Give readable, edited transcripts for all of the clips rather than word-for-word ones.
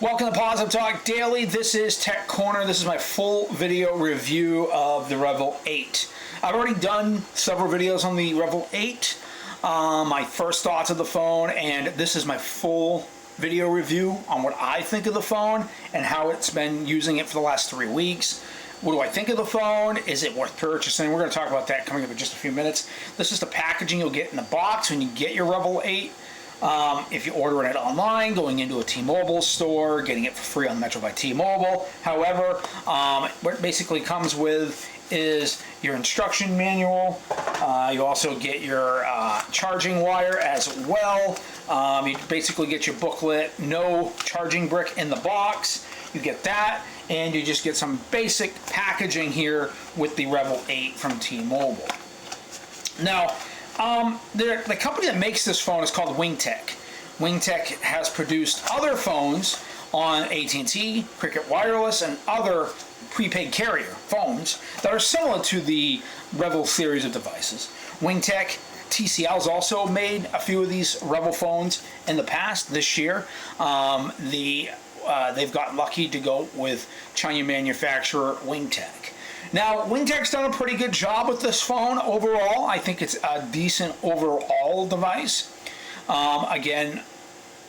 Welcome to Positive Talk Daily. This is Tech Corner. This is my full video review of the revvl 8. I've already done several videos on the revvl 8, my first thoughts of the phone, and this is my full video review on what I think of the phone and how it's been using it for the last 3 weeks. What do I think of the phone? Is it worth purchasing? We're going to talk about that coming up in just a few minutes. This is the packaging you'll get in the box when you get your revvl 8. If you order it online, going into a T-Mobile store, getting it for free on Metro by T-Mobile. However, what it basically comes with is your instruction manual. You also get your charging wire as well. You basically get your booklet, no charging brick in the box. You get that, and you just get some basic packaging here with the revvl 8 from T-Mobile. Now, the company that makes this phone is called Wingtech. Wingtech has produced other phones on AT&T, Cricket Wireless, and other prepaid carrier phones that are similar to the revvl series of devices. Wingtech, TCL's also made a few of these revvl phones in the past. This year, they've gotten lucky to go with China manufacturer Wingtech. Now, Wingtech's done a pretty good job with this phone overall. I think it's a decent overall device. Again,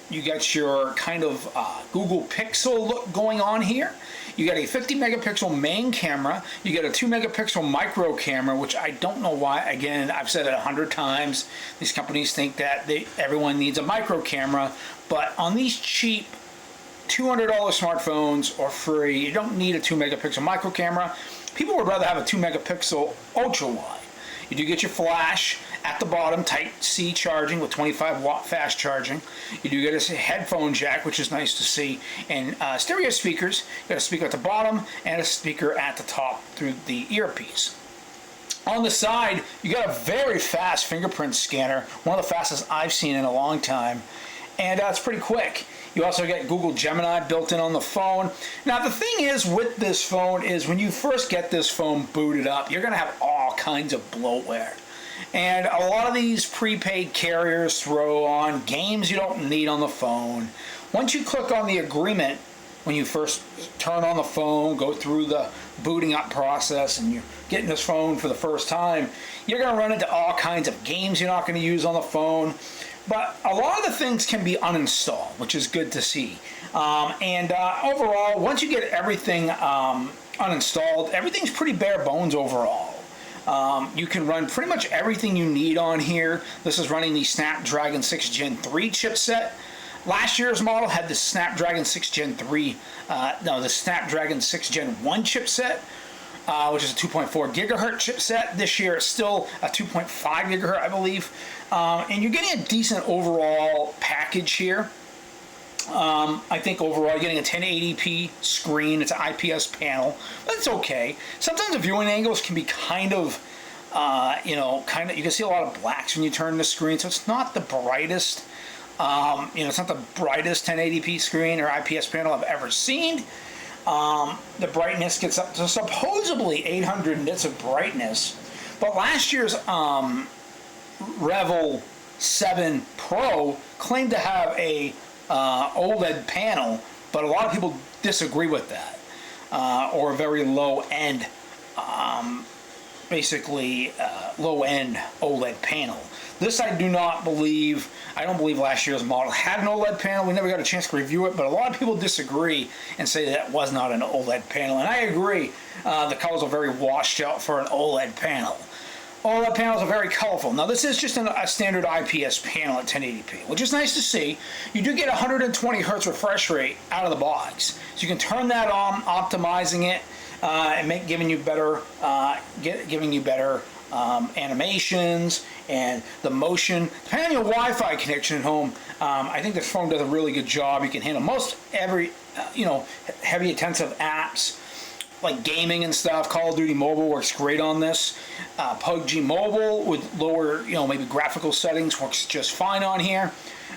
you got your kind of Google Pixel look going on here. You got a 50 megapixel main camera. You get a 2 megapixel micro camera, which I don't know why. Again, I've said it 100 times. These companies think that everyone needs a micro camera, but on these cheap $200 smartphones or free, you don't need a 2 megapixel micro camera. People would rather have a 2 megapixel ultra wide. You do get your flash at the bottom, Type-C charging with 25-watt fast charging. You do get a headphone jack, which is nice to see, and stereo speakers. You got a speaker at the bottom and a speaker at the top through the earpiece. On the side, you got a very fast fingerprint scanner, one of the fastest I've seen in a long time, and it's pretty quick. You also get Google Gemini built in on the phone. Now, the thing is with this phone is when you first get this phone booted up, you're going to have all kinds of bloatware. And a lot of these prepaid carriers throw on games you don't need on the phone. Once you click on the agreement, when you first turn on the phone, go through the booting up process, and you're getting this phone for the first time, you're going to run into all kinds of games you're not going to use on the phone. But a lot of the things can be uninstalled, which is good to see. Overall, once you get everything uninstalled, everything's pretty bare bones overall. You can run pretty much everything you need on here. This is running the Snapdragon 6 Gen 3 chipset. Last year's model had the Snapdragon 6 Gen 3, the Snapdragon 6 Gen 1 chipset, which is a 2.4 gigahertz chipset. This year it's still a 2.5 gigahertz, I believe. And you're getting a decent overall package here. I think overall you're getting a 1080p screen. It's an IPS panel, but it's okay. Sometimes the viewing angles can be kind of, you can see a lot of blacks when you turn the screen, so it's not the brightest. It's not the brightest 1080p screen or IPS panel I've ever seen. The brightness gets up to supposedly 800 nits of brightness, but last year's revvl 7 Pro claimed to have a OLED panel, but a lot of people disagree with that, or a very low-end, low-end OLED panel. This I don't believe last year's model had an OLED panel. We never got a chance to review it, but a lot of people disagree and say that was not an OLED panel, and I agree. The colors are very washed out for an OLED panel. OLED panels are very colorful. Now, this is just a standard IPS panel at 1080p, which is nice to see. You do get 120 hertz refresh rate out of the box, so you can turn that on, optimizing it, and giving you better animations and the motion. Depending on your Wi-Fi connection at home, I think this phone does a really good job. You can handle most every, heavy intensive apps like gaming and stuff. Call of Duty Mobile works great on this. PUBG Mobile with lower, maybe graphical settings works just fine on here.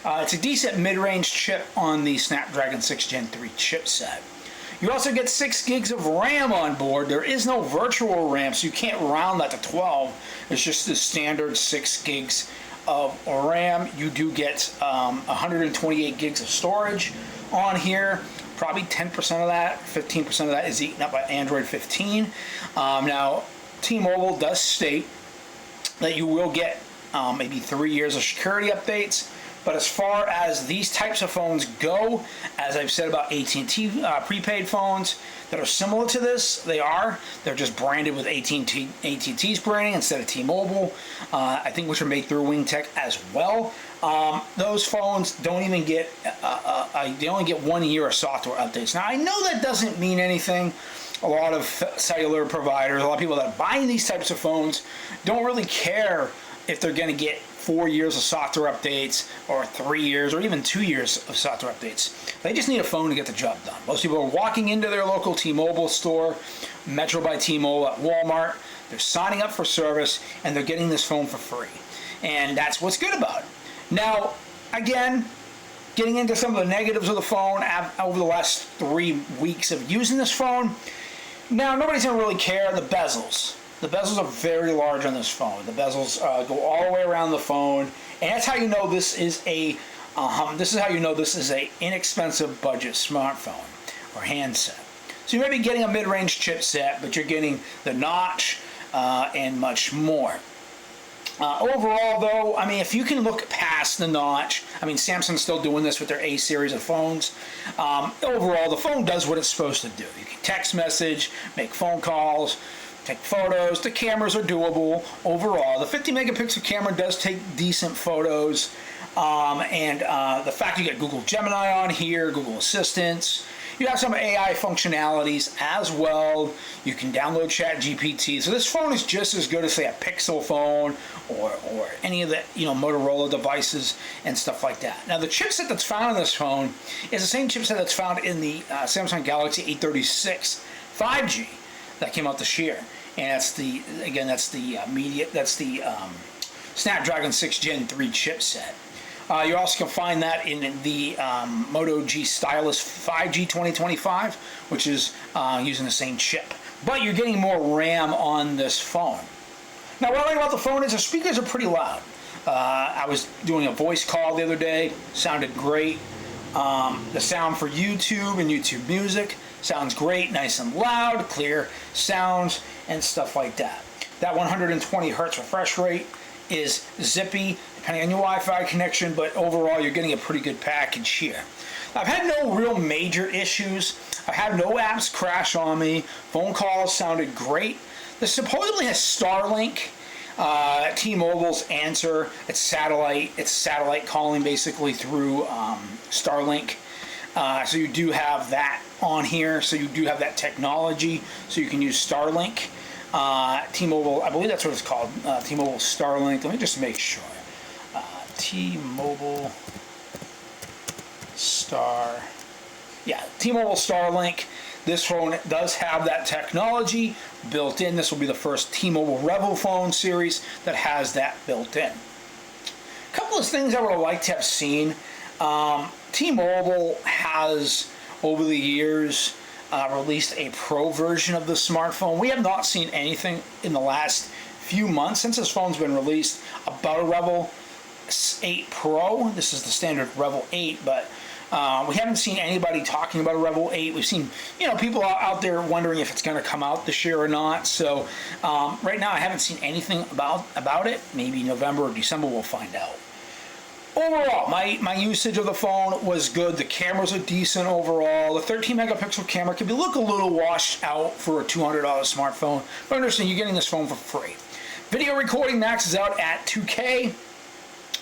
It's a decent mid-range chip on the Snapdragon 6 Gen 3 chipset. You also get 6 gigs of RAM on board. There is no virtual RAM, so you can't round that to 12. It's just the standard 6 gigs of RAM. You do get 128 gigs of storage on here. Probably 10% of that, 15% of that is eaten up by Android 15. Now, T-Mobile does state that you will get maybe 3 years of security updates. But as far as these types of phones go, as I've said about AT&T prepaid phones that are similar to this, they're just branded with AT&T's branding instead of T-Mobile. I think which are made through WingTech as well. Those phones don't even get, they only get 1 year of software updates. Now I know that doesn't mean anything. A lot of cellular providers, a lot of people that are buying these types of phones don't really care if they're going to get 4 years of software updates or 3 years or even 2 years of software updates. They just need a phone to get the job done. Most people are walking into their local T-Mobile store, Metro by T-Mobile at Walmart, they're signing up for service, and they're getting this phone for free. And that's what's good about it. Now, again, getting into some of the negatives of the phone over the last 3 weeks of using this phone, now nobody's going to really care. The bezels. The bezels are very large on this phone. The bezels go all the way around the phone, and that's how you know this is a inexpensive budget smartphone or handset. So you may be getting a mid-range chipset, but you're getting the notch and much more. Overall, though, I mean, if you can look past the notch, I mean, Samsung's still doing this with their A series of phones. Overall, the phone does what it's supposed to do. You can text message, make phone calls, take photos. The cameras are doable overall. The 50 megapixel camera does take decent photos. The fact you get Google Gemini on here, Google Assistants. You have some AI functionalities as well. You can download ChatGPT. So this phone is just as good as, say, a Pixel phone or any of the Motorola devices and stuff like that. Now the chipset that's found in this phone is the same chipset that's found in the Samsung Galaxy A36 5G that came out this year. And that's the Snapdragon 6 Gen 3 chipset. You also can find that in the Moto G Stylus 5G 2025, which is using the same chip. But you're getting more RAM on this phone. Now, what I like about the phone is the speakers are pretty loud. I was doing a voice call the other day. Sounded great. The sound for YouTube and YouTube Music sounds great, nice and loud, clear sounds, and stuff like that. That 120 hertz refresh rate is zippy, depending on your Wi-Fi connection, but overall you're getting a pretty good package here. I've had no real major issues. I've had no apps crash on me. Phone calls sounded great. This supposedly has Starlink. T-Mobile's answer. It's satellite calling basically through Starlink. So you do have that on here. So you do have that technology. So you can use Starlink. T-Mobile, I believe that's what it's called. T-Mobile Starlink. Let me just make sure. T-Mobile T-Mobile Starlink. This phone does have that technology built in. This will be the first T-Mobile revvl phone series that has that built in. A couple of things I would have liked to have seen. T-Mobile has, over the years, released a Pro version of the smartphone. We have not seen anything in the last few months since this phone's been released about a revvl 8 Pro. This is the standard revvl 8, but we haven't seen anybody talking about a revvl 8. We've seen, people out there wondering if it's going to come out this year or not. So right now I haven't seen anything about it. Maybe November or December we'll find out. Overall, my usage of the phone was good. The cameras are decent overall. The 13 megapixel camera can look a little washed out for a $200 smartphone, but understand you're getting this phone for free. Video recording maxes out at 2K.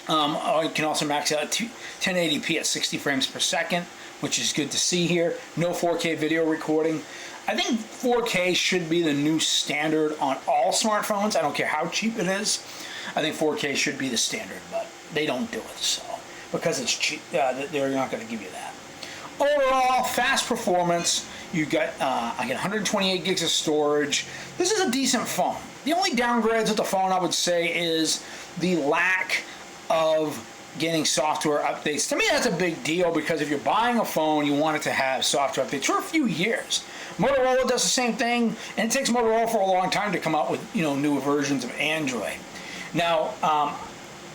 You can also max out at 1080p at 60 frames per second, which is good to see here. No 4K video recording. I think 4K should be the new standard on all smartphones. I don't care how cheap it is. I think 4K should be the standard, but they don't do it, so because it's cheap, they're not going to give you that. Overall, fast performance. You got I get 128 gigs of storage. This is a decent phone. The only downgrades of the phone I would say is the lack of getting software updates. To me, that's a big deal because if you're buying a phone, you want it to have software updates for a few years. Motorola does the same thing, and it takes Motorola for a long time to come out with newer versions of Android. Now,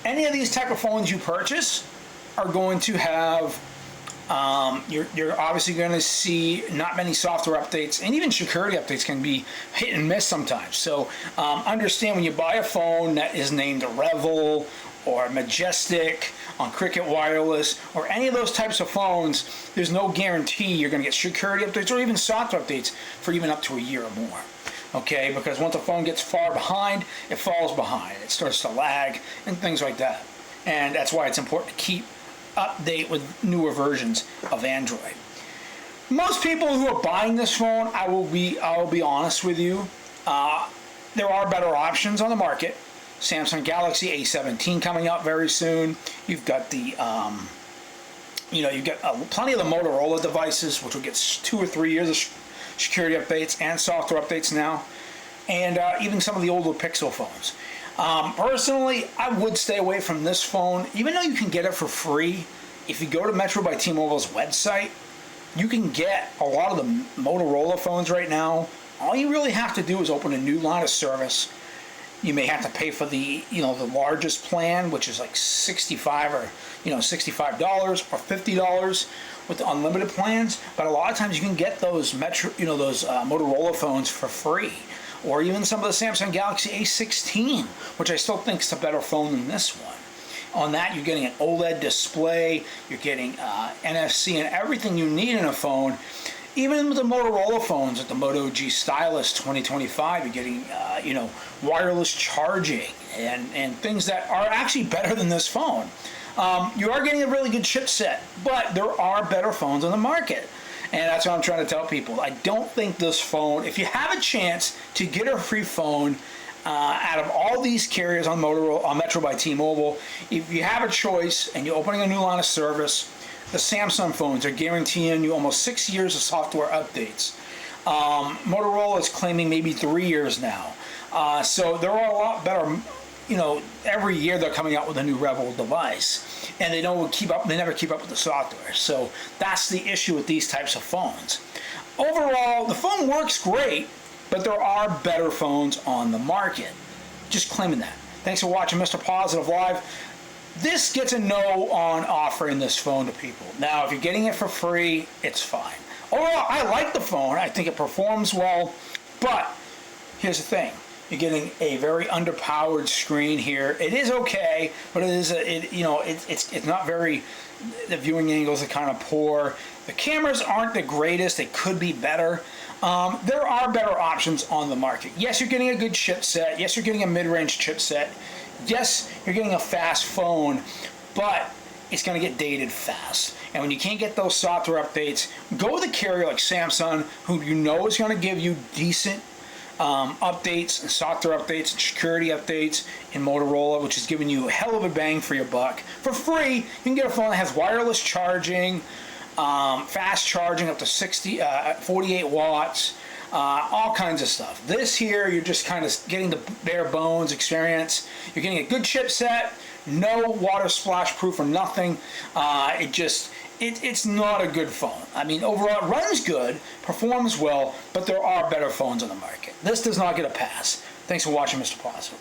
any of these type of phones you purchase are going to have You're obviously going to see not many software updates, and even security updates can be hit and miss sometimes. So understand when you buy a phone that is named a revvl or Majestic on Cricket Wireless or any of those types of phones, there's no guarantee you're going to get security updates or even software updates for even up to a year or more. Okay, because once a phone gets far behind, it falls behind. It starts to lag and things like that. And that's why it's important to keep update with newer versions of Android. Most people who are buying this phone, I will be honest with you, there are better options on the market. Samsung Galaxy A17 coming out very soon. You've got the you've got plenty of the Motorola devices, which will get 2 or 3 years of security updates and software updates now, and even some of the older Pixel phones. Personally, I would stay away from this phone, even though you can get it for free. If you go to Metro by T-Mobile's website, you can get a lot of the Motorola phones right now. All you really have to do is open a new line of service. You may have to pay for the the largest plan, which is like $65 or $65 or $50 with the unlimited plans. But a lot of times you can get those Motorola phones for free, or even some of the Samsung Galaxy A16, which I still think is a better phone than this one. On that, you're getting an OLED display, you're getting NFC and everything you need in a phone. Even with the Motorola phones, at the Moto G Stylus 2025, you're getting wireless charging and things that are actually better than this phone. You are getting a really good chipset, but there are better phones on the market. And that's what I'm trying to tell people. I don't think this phone, if you have a chance to get a free phone out of all these carriers on Metro by T-Mobile, if you have a choice and you're opening a new line of service, the Samsung phones are guaranteeing you almost 6 years of software updates. Motorola is claiming maybe 3 years now. So there are a lot better. Every year they're coming out with a new revvl device, and they don't keep up. They never keep up with the software. So that's the issue with these types of phones. Overall, the phone works great, but there are better phones on the market. Just claiming that. Thanks for watching Mr. Positive Live. This gets a no on offering this phone to people. Now, if you're getting it for free, it's fine. Overall, I like the phone. I think it performs well, but here's the thing. You're getting a very underpowered screen here. It is okay, but it's not very. The viewing angles are kind of poor. The cameras aren't the greatest. They could be better. There are better options on the market. Yes, you're getting a good chipset. Yes, you're getting a mid-range chipset. Yes, you're getting a fast phone, but it's going to get dated fast. And when you can't get those software updates, go with a carrier like Samsung, who you know is going to give you decent updates and software updates and security updates, in Motorola, which is giving you a hell of a bang for your buck. For free, you can get a phone that has wireless charging, fast charging up to 48 watts, all kinds of stuff. This here, you're just kind of getting the bare bones experience. You're getting a good chipset, no water splash proof or nothing. It's not a good phone. I mean, overall, it runs good, performs well, but there are better phones on the market. This does not get a pass. Thanks for watching Mr. Positive.